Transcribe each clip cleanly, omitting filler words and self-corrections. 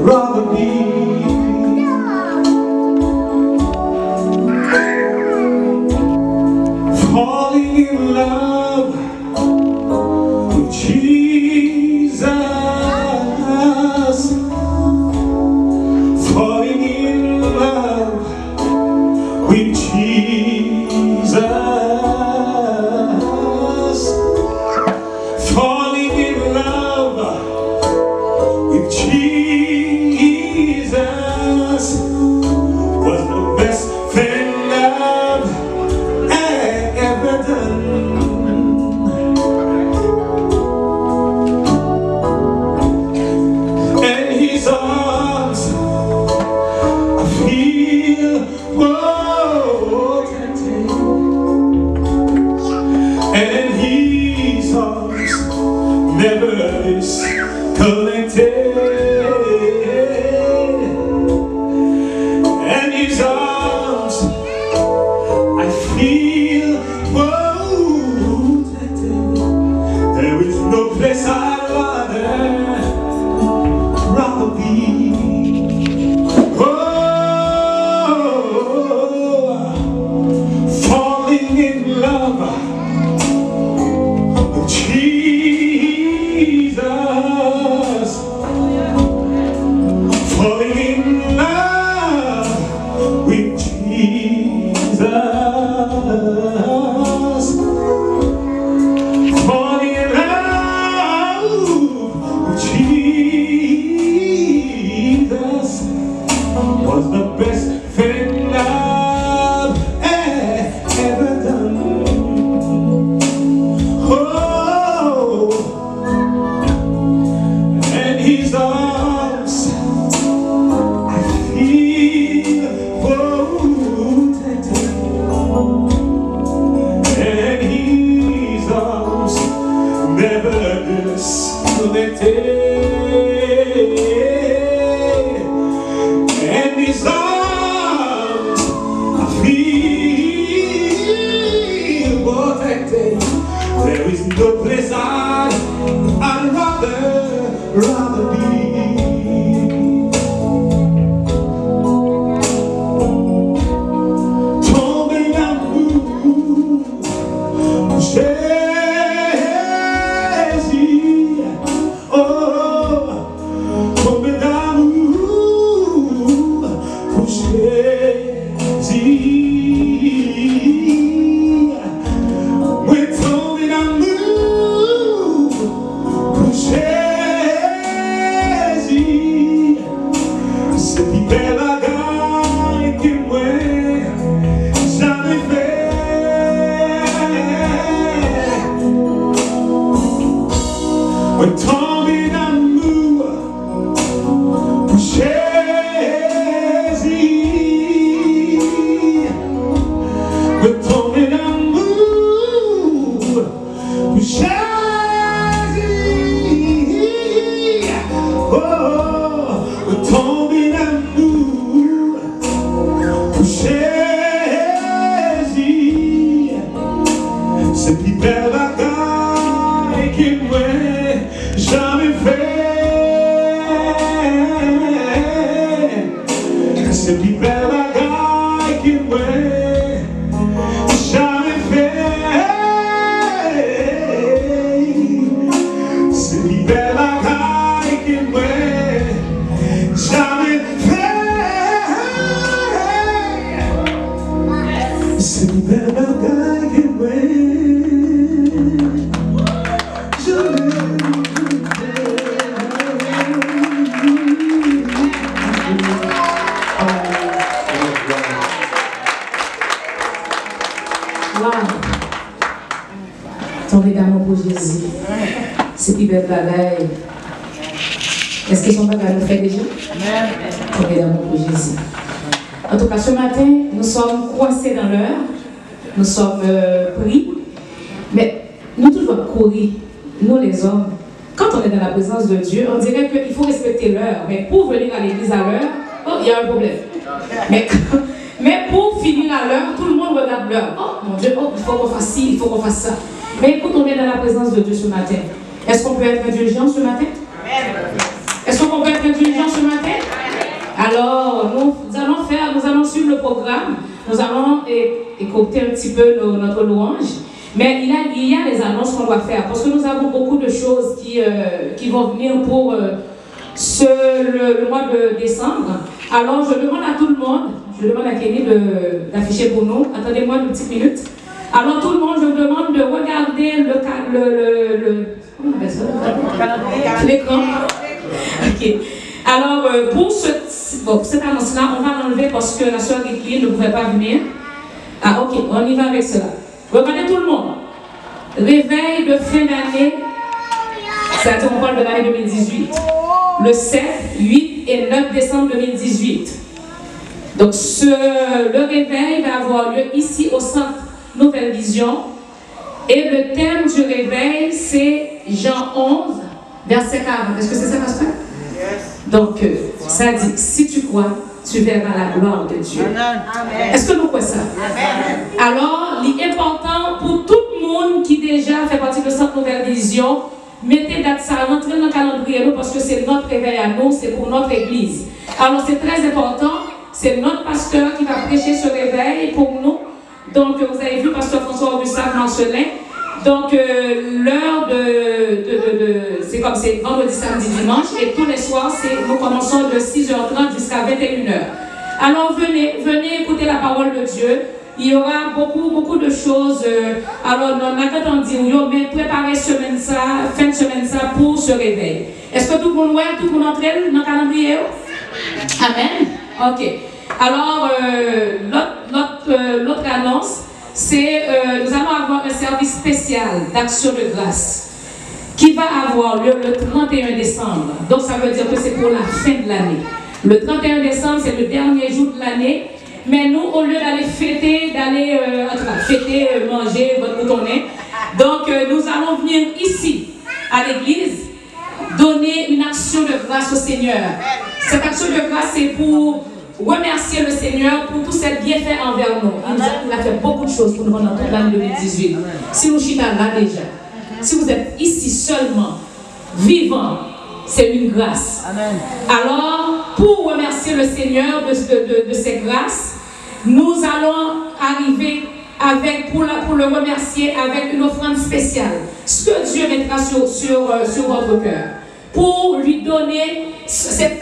rather be. Falling in love with Jesus. Falling in love with Jesus. Falling in love with Jesus was the best thing love had ever done. And his arms I feel protected, and his arms never disconnected, and his arms I feel protected. There is no place I'd rather be. Oh, falling in love with Jesus. Falling in love with Jesus. Falling in love with Jesus was the best thing I've ever done. Oh, and his arms I feel protected, and his arms never disconnected, and his arms I feel protected. There is no place I'd rather be. Tombe d'amour, Jésus. Oh, tombe d'amour pour Jésus. Oui, tombe d'amour pour Jésus. C'est plus belle bagaille que moi jamais fait. Oui, tombe d'amour pour Jésus. Oui, tombe d'amour pour Jésus. Oh, tomber d'amour pour Jésus. C'est plus belle bagaille que moi jamais fait. C'est plus belle bagaille que moi jamais fait. C'est plus belle bagaille que moi jamais fait. C'est plus belle bagaille que moi jamais Tomber d'amour pour Jésus. C'est plus belle bagaille. Est-ce que son bagage nous fait déjà? Tomber d'amour pour Jésus. En tout cas, ce matin, nous sommes coincés dans l'heure. Nous sommes pris. Mais nous devons courir, nous les hommes. Quand on est dans la présence de Dieu, on dirait qu'il faut respecter l'heure. Mais pour venir à l'église à l'heure, oh, il y a un problème. Mais pour finir à l'heure, tout le monde regarde l'heure. Oh mon Dieu, oh, il faut qu'on fasse ci, il faut qu'on fasse ça. Mais écoute, on est dans la présence de Dieu ce matin. Est-ce qu'on peut être indulgent ce matin? Amen. être intelligents ce matin? Alors, nous allons suivre le programme. Nous allons écouter un petit peu notre louange. Mais il y a des annonces qu'on doit faire parce que nous avons beaucoup de choses qui vont venir pour le mois de décembre. Alors, je demande à tout le monde, je demande à Kenny d'afficher pour nous. Attendez-moi une petite minute. Alors, tout le monde, je vous demande de regarder comment on appelle ça? L'écran. Ok. Alors, pour cette annonce-là, on va l'enlever parce que la soeur Guécline ne pouvait pas venir. Ah, ok, on y va avec cela. Regardez tout le monde. Réveil de fin d'année, c'est-à-dire on parle de l'année 2018. Le 7, 8 et 9 décembre 2018. Donc, le réveil va avoir lieu ici au centre Nouvelle Vision. Et le thème du réveil, c'est Jean 11, verset 40. Est-ce que c'est ça, pasteur? Donc, ça dit, si tu crois, tu verras la gloire de Dieu. Est-ce que nous croyons ça? Amen. Alors, l'important pour tout le monde qui déjà fait partie de cette nouvelle vision, mettez date ça, rentrez dans le calendrier parce que c'est notre réveil à nous, c'est pour notre église. Alors, c'est très important, c'est notre pasteur qui va prêcher ce réveil pour nous. Donc, vous avez vu pasteur François-Augustin Marcelin. Donc, l'heure c'est comme c'est vendredi, samedi, dimanche, et tous les soirs, nous commençons de 6h30 jusqu'à 21h. Alors, venez écouter la parole de Dieu. Il y aura beaucoup de choses. Alors, on a quand on dit, mais préparez semaine ça, fin de semaine ça pour ce réveil. Est-ce que tout le monde entre dans le calendrier? Amen. Ok. Alors, l'autre annonce, c'est nous allons avoir un service spécial d'action de grâce qui va avoir lieu le 31 décembre. Donc, ça veut dire que c'est pour la fin de l'année. Le 31 décembre, c'est le dernier jour de l'année. Mais nous, au lieu d'aller fêter, manger votre boutonnet, donc nous allons venir ici, à l'église, donner une action de grâce au Seigneur. Cette action de grâce, c'est pour remercier le Seigneur pour tous ses bienfaits envers nous. Il a fait beaucoup de choses pour nous pendant toute l'année 2018. Si nous sommes là déjà, si vous êtes ici seulement, vivant, c'est une grâce. Amen. Alors, pour remercier le Seigneur de ses grâces, nous allons arriver pour le remercier avec une offrande spéciale. Ce que Dieu mettra sur votre cœur. Pour lui donner,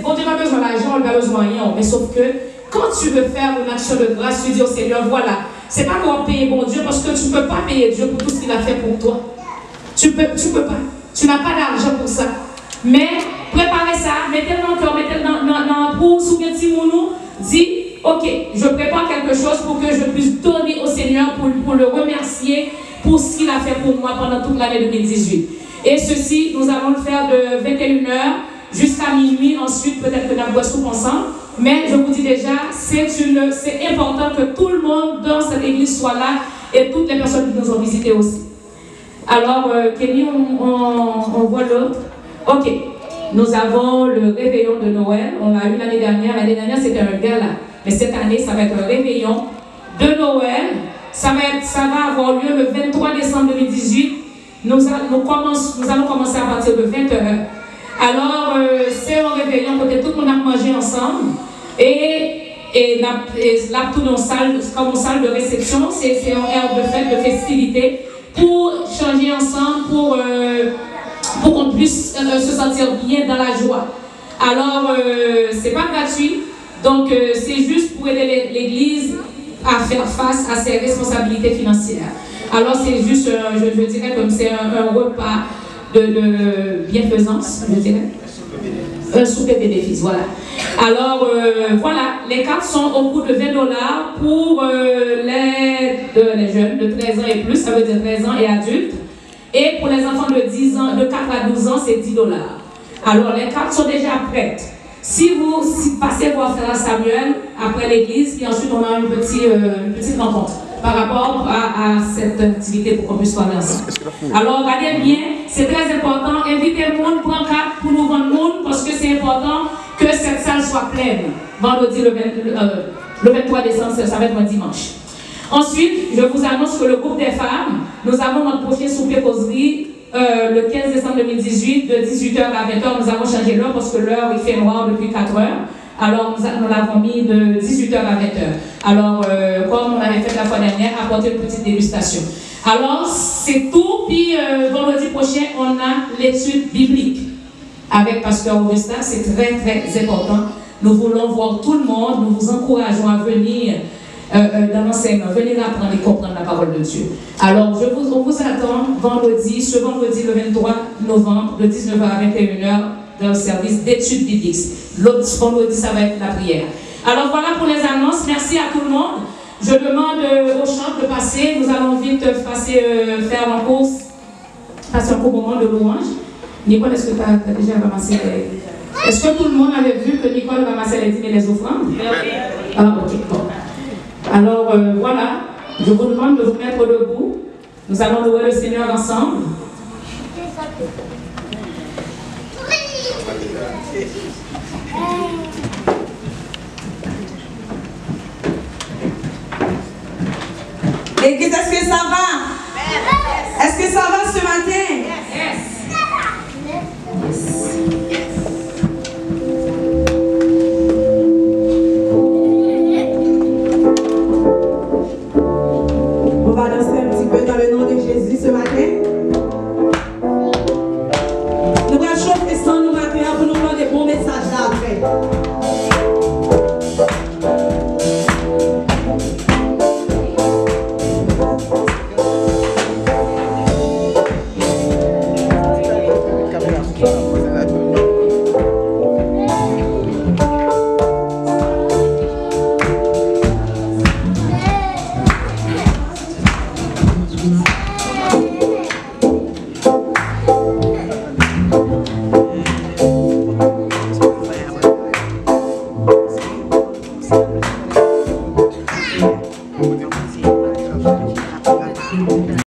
bon Dieu n'a pas besoin d'argent, il n'a pas besoin de rien, mais sauf que quand tu veux faire une action de grâce, tu dis au Seigneur, voilà, c'est pas qu'on va payer bon Dieu parce que tu ne peux pas payer Dieu pour tout ce qu'il a fait pour toi. Tu peux pas. Tu n'as pas d'argent pour ça. Mais préparez ça, mettez-le dans le cœur, mettez-le dans pour souvenir Timounou, dis, ok, je prépare quelque chose pour que je puisse donner au Seigneur pour le remercier pour ce qu'il a fait pour moi pendant toute l'année 2018. Et ceci, nous allons le faire de 21h jusqu'à minuit. Ensuite, peut-être que nous boissons ensemble. Mais je vous dis déjà, c'est important que tout le monde dans cette église soit là et toutes les personnes qui nous ont visités aussi. Alors, Kenny, on voit l'autre. Ok, nous avons le réveillon de Noël. On l'a eu l'année dernière. L'année dernière, c'était un gala. Mais cette année, ça va être un réveillon de Noël. Ça va avoir lieu le 23 décembre 2018. Nous allons commencer à partir de 20h. Alors, c'est un réveillon, peut-être tout le monde a mangé ensemble. Et là, tout dans comme une salle de réception, c'est un air de fête, de festivité, pour changer ensemble, pour qu'on puisse se sentir bien dans la joie. Alors, c'est pas gratuit, donc c'est juste pour aider l'Église à faire face à ses responsabilités financières. Alors, c'est juste, je dirais, comme c'est un repas de bienfaisance, je dirais. Un souper bénéfice, voilà. Alors, voilà, les cartes sont au coût de $20 pour les jeunes de 13 ans et plus, ça veut dire 13 ans et adultes. Et pour les enfants de 10 ans, de 4 à 12 ans, c'est $10. Alors, les cartes sont déjà prêtes. Si vous passez voir Frère Samuel après l'église, puis ensuite on a une petite rencontre par rapport à cette activité pour qu'on puisse parler ensemble. Alors, regardez bien, c'est très important. Invitez le monde, prendre carte pour nous vendre le monde, parce que c'est important que cette salle soit pleine. Vendredi, le 23 décembre, ça va être un dimanche. Ensuite, je vous annonce que le groupe des femmes, nous avons notre prochain souper causerie le 15 décembre 2018, de 18h à 20h, nous avons changé l'heure parce que l'heure, il fait noir depuis 4 heures. Alors, nous l'avons mis de 18h à 20h. Alors, comme on avait fait la fois dernière, apporter une petite dégustation. Alors, c'est tout. Puis, vendredi prochain, on a l'étude biblique avec Pasteur Augustin. C'est très, très important. Nous voulons voir tout le monde. Nous vous encourageons à venir dans l'enseignement, venir apprendre et comprendre la parole de Dieu. Alors, on vous attend ce vendredi le 23 novembre, de 19h à 21h, dans le service d'études bibliques. L'autre vendredi, ça va être la prière. Alors, voilà pour les annonces. Merci à tout le monde. Je demande aux chants de passer. Nous allons vite faire un cours moment de louange. Nicole, est-ce que tu as déjà ramassé les... Est-ce que tout le monde avait vu que Nicole ramassait les dîmes et les offrandes? Oui. Ah, ok. Bon. Alors, voilà. Je vous demande de vous mettre debout. Nous allons louer le Seigneur ensemble. L'église, est-ce que ça va? Est-ce que ça va ce matin?